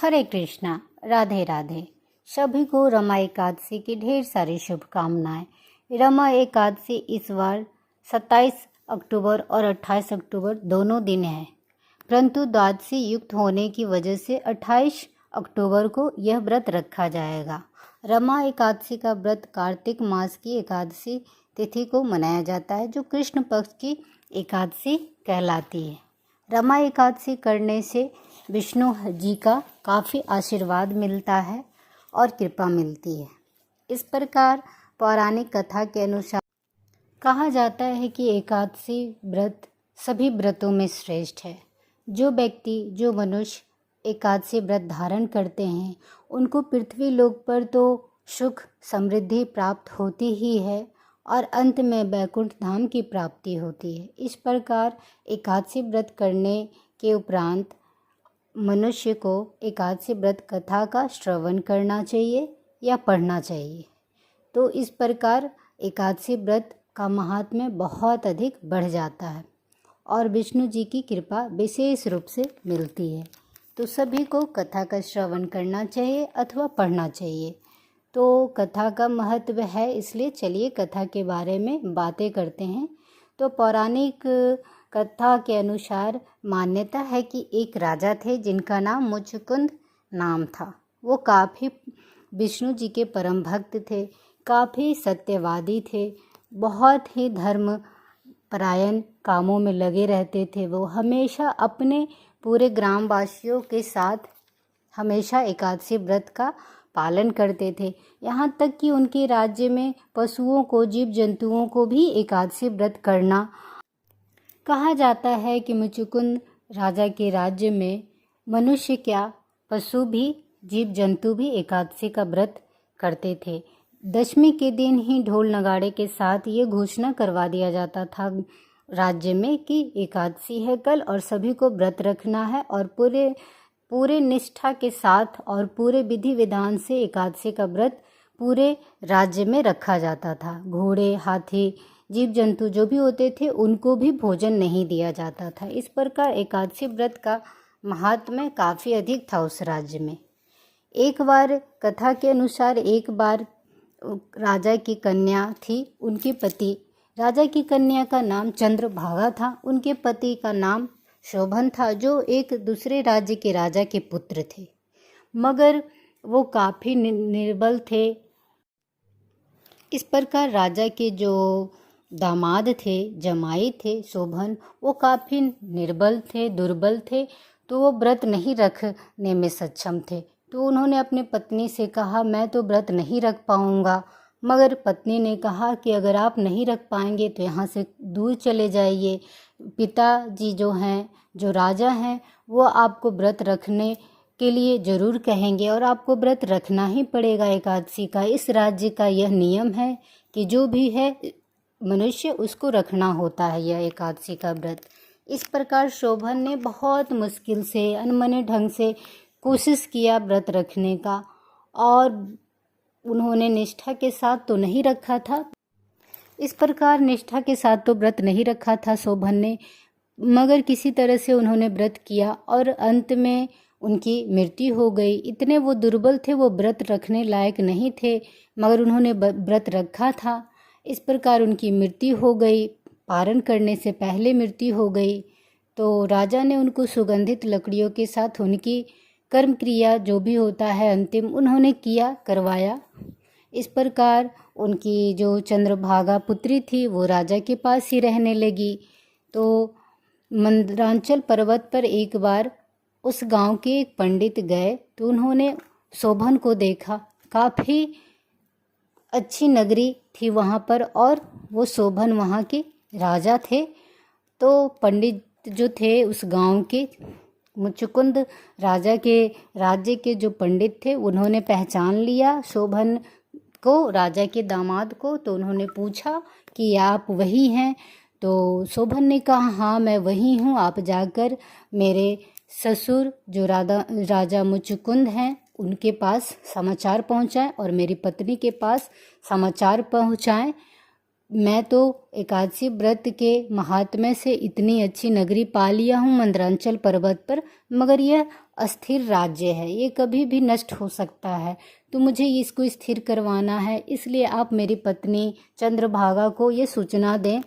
हरे कृष्णा, राधे राधे। सभी को रमा एकादशी की ढेर सारी शुभकामनाएं। रमा एकादशी इस बार 27 अक्टूबर और 28 अक्टूबर दोनों दिन है, परंतु द्वादशी युक्त होने की वजह से 28 अक्टूबर को यह व्रत रखा जाएगा। रमा एकादशी का व्रत कार्तिक मास की एकादशी तिथि को मनाया जाता है, जो कृष्ण पक्ष की एकादशी कहलाती है। रमा एकादशी करने से विष्णु जी का काफ़ी आशीर्वाद मिलता है और कृपा मिलती है। इस प्रकार पौराणिक कथा के अनुसार कहा जाता है कि एकादशी व्रत सभी व्रतों में श्रेष्ठ है। जो मनुष्य एकादशी व्रत धारण करते हैं उनको पृथ्वी लोक पर तो सुख समृद्धि प्राप्त होती ही है और अंत में वैकुंठ धाम की प्राप्ति होती है। इस प्रकार एकादशी व्रत करने के उपरांत मनुष्य को एकादशी व्रत कथा का श्रवण करना चाहिए या पढ़ना चाहिए। तो इस प्रकार एकादशी व्रत का महात्म्य बहुत अधिक बढ़ जाता है और विष्णु जी की कृपा विशेष रूप से मिलती है। तो सभी को कथा का श्रवण करना चाहिए अथवा पढ़ना चाहिए। तो कथा का महत्व है, इसलिए चलिए कथा के बारे में बातें करते हैं। तो पौराणिक कथा के अनुसार मान्यता है कि एक राजा थे जिनका नाम मुचुकुंद नाम था। वो काफ़ी विष्णु जी के परम भक्त थे, काफ़ी सत्यवादी थे, बहुत ही धर्म परायण कामों में लगे रहते थे। वो हमेशा अपने पूरे ग्रामवासियों के साथ हमेशा एकादशी व्रत का पालन करते थे। यहाँ तक कि उनके राज्य में पशुओं को, जीव जंतुओं को भी एकादशी व्रत करना कहा जाता है कि मुचुकुंद राजा के राज्य में मनुष्य क्या, पशु भी, जीव जंतु भी एकादशी का व्रत करते थे। दशमी के दिन ही ढोल नगाड़े के साथ ये घोषणा करवा दिया जाता था राज्य में कि एकादशी है कल और सभी को व्रत रखना है, और पूरे निष्ठा के साथ और पूरे विधि विधान से एकादशी का व्रत पूरे राज्य में रखा जाता था। घोड़े, हाथी, जीव जंतु जो भी होते थे उनको भी भोजन नहीं दिया जाता था। इस प्रकार एकादशी व्रत का महात्म्य काफ़ी अधिक था उस राज्य में। एक बार कथा के अनुसार एक बार राजा की कन्या थी, उनके पति, राजा की कन्या का नाम चंद्रभागा था, उनके पति का नाम शोभन था, जो एक दूसरे राज्य के राजा के पुत्र थे, मगर वो काफ़ी निर्बल थे। इस प्रकार राजा के जो दामाद थे, जमाई थे शोभन, वो काफ़ी निर्बल थे, दुर्बल थे, तो वो व्रत नहीं रखने में सक्षम थे। तो उन्होंने अपनी पत्नी से कहा, मैं तो व्रत नहीं रख पाऊँगा। मगर पत्नी ने कहा कि अगर आप नहीं रख पाएंगे तो यहाँ से दूर चले जाइए। पिताजी जो हैं, जो राजा हैं, वो आपको व्रत रखने के लिए ज़रूर कहेंगे और आपको व्रत रखना ही पड़ेगा एकादशी का। इस राज्य का यह नियम है कि जो भी है मनुष्य उसको रखना होता है यह एकादशी का व्रत। इस प्रकार शोभन ने बहुत मुश्किल से, अनमने ढंग से कोशिश किया व्रत रखने का, और उन्होंने निष्ठा के साथ तो नहीं रखा था। इस प्रकार निष्ठा के साथ तो व्रत नहीं रखा था शोभन ने, मगर किसी तरह से उन्होंने व्रत किया और अंत में उनकी मृत्यु हो गई। इतने वो दुर्बल थे, वो व्रत रखने लायक नहीं थे, मगर उन्होंने व्रत रखा था। इस प्रकार उनकी मृत्यु हो गई, पारण करने से पहले मृत्यु हो गई। तो राजा ने उनको सुगंधित लकड़ियों के साथ उनकी कर्म क्रिया जो भी होता है अंतिम, उन्होंने करवाया। इस प्रकार उनकी जो चंद्रभागा पुत्री थी वो राजा के पास ही रहने लगी। तो मंदरांचल पर्वत पर एक बार उस गांव के एक पंडित गए, तो उन्होंने शोभन को देखा। काफ़ी अच्छी नगरी थी वहाँ पर और वो शोभन वहाँ के राजा थे। तो पंडित जो थे उस गांव के, मुचुकुंद राजा के राज्य के जो पंडित थे, उन्होंने पहचान लिया शोभन को, राजा के दामाद को। तो उन्होंने पूछा कि आप वही हैं? तो शोभन ने कहा, हाँ मैं वही हूँ। आप जाकर मेरे ससुर जो राजा मुचुकुंद हैं उनके पास समाचार पहुँचाएं और मेरी पत्नी के पास समाचार पहुँचाएं। मैं तो एकादशी व्रत के महात्म्य से इतनी अच्छी नगरी पा लिया हूँ मंदरांचल पर्वत पर, मगर यह अस्थिर राज्य है, ये कभी भी नष्ट हो सकता है, तो मुझे इसको स्थिर करवाना है, इसलिए आप मेरी पत्नी चंद्रभागा को ये सूचना दें।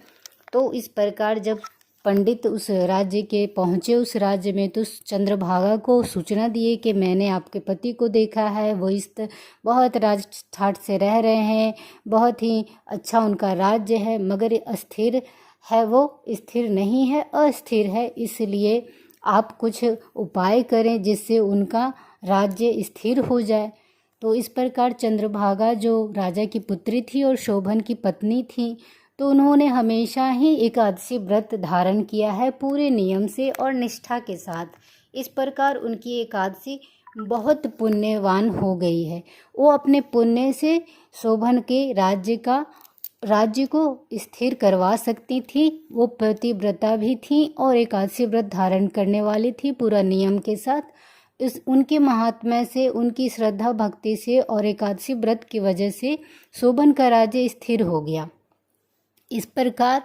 तो इस प्रकार जब पंडित उस राज्य के पहुँचे उस राज्य में, तो चंद्रभागा को सूचना दिए कि मैंने आपके पति को देखा है, वो बहुत राज ठाट से रह रहे हैं, बहुत ही अच्छा उनका राज्य है, मगर अस्थिर है, वो स्थिर नहीं है, अस्थिर है, इसलिए आप कुछ उपाय करें जिससे उनका राज्य स्थिर हो जाए। तो इस प्रकार चंद्रभागा जो राजा की पुत्री थी और शोभन की पत्नी थी, तो उन्होंने हमेशा ही एकादशी व्रत धारण किया है पूरे नियम से और निष्ठा के साथ। इस प्रकार उनकी एकादशी बहुत पुण्यवान हो गई है। वो अपने पुण्य से शोभन के राज्य को स्थिर करवा सकती थी। वो पतिव्रता भी थी और एकादशी व्रत धारण करने वाली थी पूरा नियम के साथ। उनके महात्म्य से, उनकी श्रद्धा भक्ति से और एकादशी व्रत की वजह से शोभन का राज्य स्थिर हो गया। इस प्रकार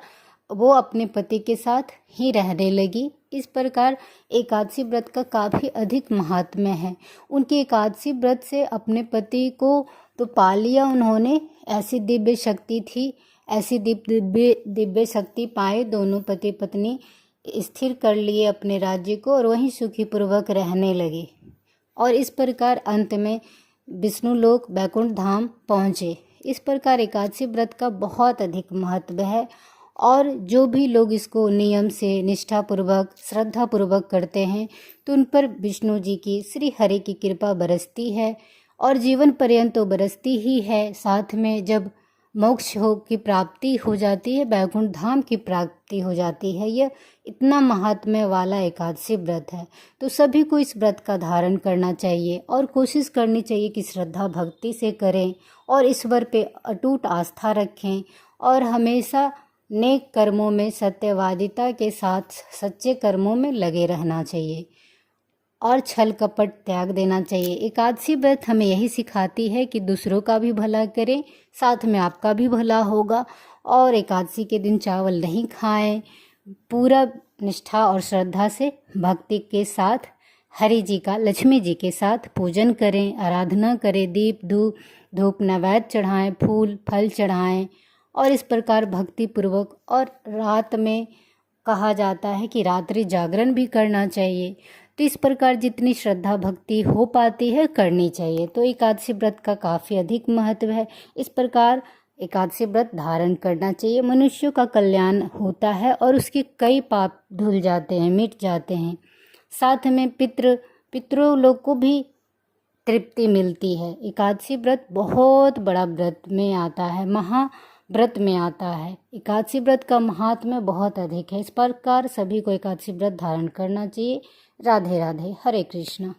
वो अपने पति के साथ ही रहने लगी। इस प्रकार एकादशी व्रत का काफ़ी अधिक महात्म्य है। उनके एकादशी व्रत से अपने पति को तो पा लिया उन्होंने, ऐसी दिव्य शक्ति थी, ऐसी दिव्य शक्ति पाए दोनों पति पत्नी, स्थिर कर लिए अपने राज्य को और वहीं सुखीपूर्वक रहने लगे। और इस प्रकार अंत में विष्णु लोक बैकुंठ धाम पहुँचे। इस प्रकार एकादशी व्रत का बहुत अधिक महत्व है और जो भी लोग इसको नियम से निष्ठापूर्वक श्रद्धापूर्वक करते हैं तो उन पर विष्णु जी की श्री हरि की कृपा बरसती है और जीवन पर्यंत तो बरसती ही है। साथ में जब मोक्ष की प्राप्ति हो जाती है, बैकुंठ धाम की प्राप्ति हो जाती है। यह इतना महात्म्य वाला एकादशी व्रत है, तो सभी को इस व्रत का धारण करना चाहिए और कोशिश करनी चाहिए कि श्रद्धा भक्ति से करें और ईश्वर पे अटूट आस्था रखें और हमेशा नेक कर्मों में सत्यवादिता के साथ सच्चे कर्मों में लगे रहना चाहिए और छल कपट त्याग देना चाहिए। एकादशी व्रत हमें यही सिखाती है कि दूसरों का भी भला करें, साथ में आपका भी भला होगा। और एकादशी के दिन चावल नहीं खाएं, पूरा निष्ठा और श्रद्धा से भक्ति के साथ हरि जी का, लक्ष्मी जी के साथ पूजन करें, आराधना करें, दीप धूप नैवेद्य चढ़ाएं, फूल फल चढ़ाएं और इस प्रकार भक्ति पूर्वक। और रात में कहा जाता है कि रात्रि जागरण भी करना चाहिए। तो इस प्रकार जितनी श्रद्धा भक्ति हो पाती है करनी चाहिए। तो एकादशी व्रत का काफ़ी अधिक महत्व है। इस प्रकार एकादशी व्रत धारण करना चाहिए। मनुष्यों का कल्याण होता है और उसके कई पाप धुल जाते हैं, मिट जाते हैं। साथ में पितरों लोग को भी तृप्ति मिलती है। एकादशी व्रत बहुत बड़ा व्रत में आता है, महाव्रत में आता है। एकादशी व्रत का महात्म्य बहुत अधिक है। इस प्रकार सभी को एकादशी व्रत धारण करना चाहिए। राधे राधे, हरे कृष्णा।